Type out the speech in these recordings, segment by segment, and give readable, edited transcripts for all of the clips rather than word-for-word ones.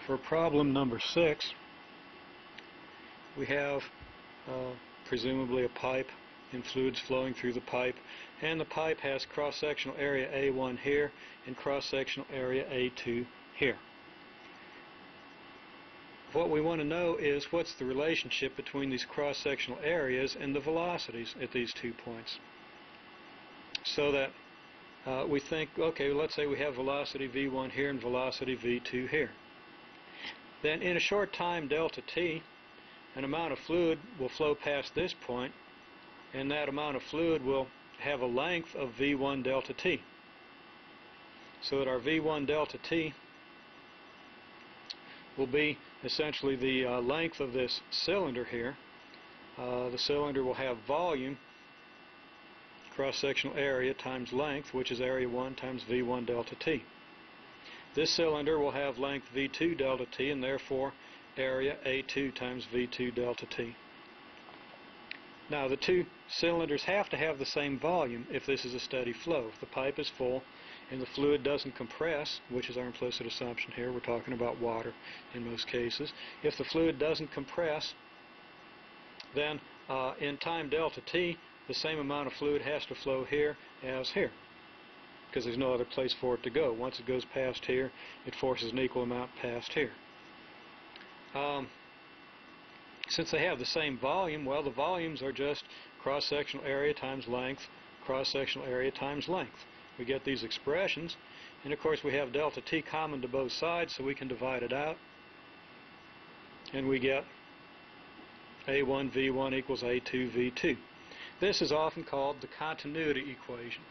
For problem number 6, we have presumably a pipe and fluids flowing through the pipe, and the pipe has cross-sectional area A1 here and cross-sectional area A2 here. What we want to know is what's the relationship between these cross-sectional areas and the velocities at these 2 points. So that we think, okay, let's say we have velocity v1 here and velocity v2 here. Then in a short time delta t, an amount of fluid will flow past this point, and that amount of fluid will have a length of v1 delta t. So that our v1 delta t will be essentially the length of this cylinder here. The cylinder will have volume, cross-sectional area times length, which is area 1 times v1 delta t. This cylinder will have length v2 delta t, and therefore area A2 times v2 delta t. Now the two cylinders have to have the same volume if this is a steady flow. If the pipe is full and the fluid doesn't compress, which is our implicit assumption here, we're talking about water in most cases, if the fluid doesn't compress, then in time delta t, the same amount of fluid has to flow here as here, because there's no other place for it to go. Once it goes past here, it forces an equal amount past here. Since they have the same volume, well, the volumes are just cross-sectional area times length, cross-sectional area times length. We get these expressions, and of course we have delta t common to both sides, so we can divide it out, and we get A1 V1 equals A2 V2. This is often called the continuity equation.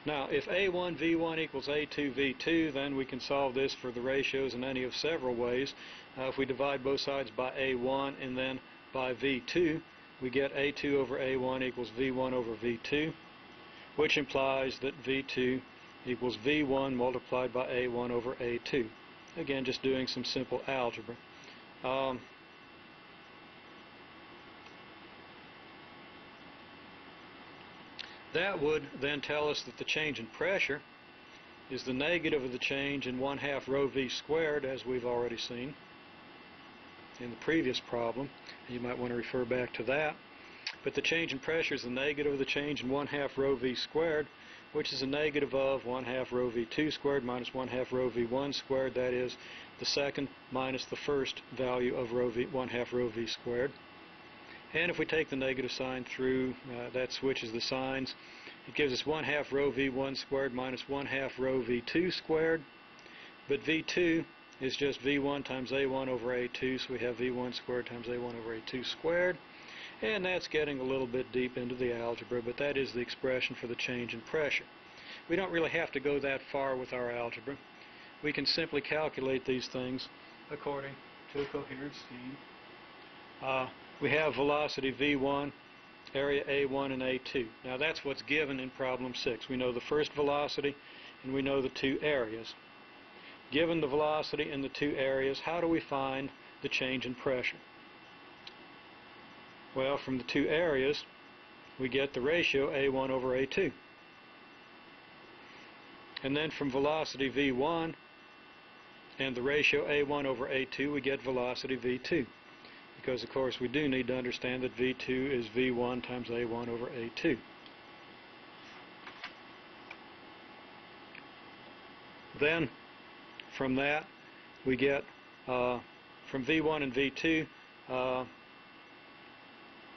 Now, if A1 V1 equals A2 V2, then we can solve this for the ratios in any of several ways. If we divide both sides by A1 and then by V2, we get A2 over A1 equals V1 over V2, which implies that V2 equals V1 multiplied by A1 over A2. Again, just doing some simple algebra. That would then tell us that the change in pressure is the negative of the change in 1/2 rho v squared, as we've already seen in the previous problem. You might want to refer back to that. But the change in pressure is the negative of the change in 1/2 rho v squared, which is a negative of 1/2 rho v2 squared minus 1/2 rho v1 squared. That is the second minus the first value of 1/2 rho v squared. And if we take the negative sign through, that switches the signs. It gives us 1/2 rho v1 squared minus 1/2 rho v2 squared. But v2 is just v1 times a1 over a2, so we have v1 squared times a1 over a2 squared. And that's getting a little bit deep into the algebra, but that is the expression for the change in pressure. We don't really have to go that far with our algebra. We can simply calculate these things according to a coherent scheme. We have velocity v1, area a1 and a2. Now that's what's given in problem 6. We know the first velocity and we know the two areas. Given the velocity and the two areas, how do we find the change in pressure? Well, from the two areas, we get the ratio a1 over a2. And then from velocity v1 and the ratio a1 over a2, we get velocity v2. Because, of course, we do need to understand that v2 is v1 times a1 over a2. Then, from that, we get, from v1 and v2,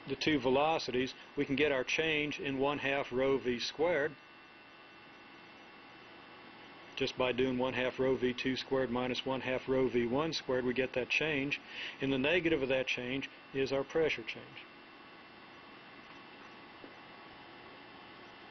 the two velocities, we can get our change in 1/2 rho v squared, just by doing 1/2 rho v2 squared minus 1/2 rho v1 squared, we get that change. And the negative of that change is our pressure change.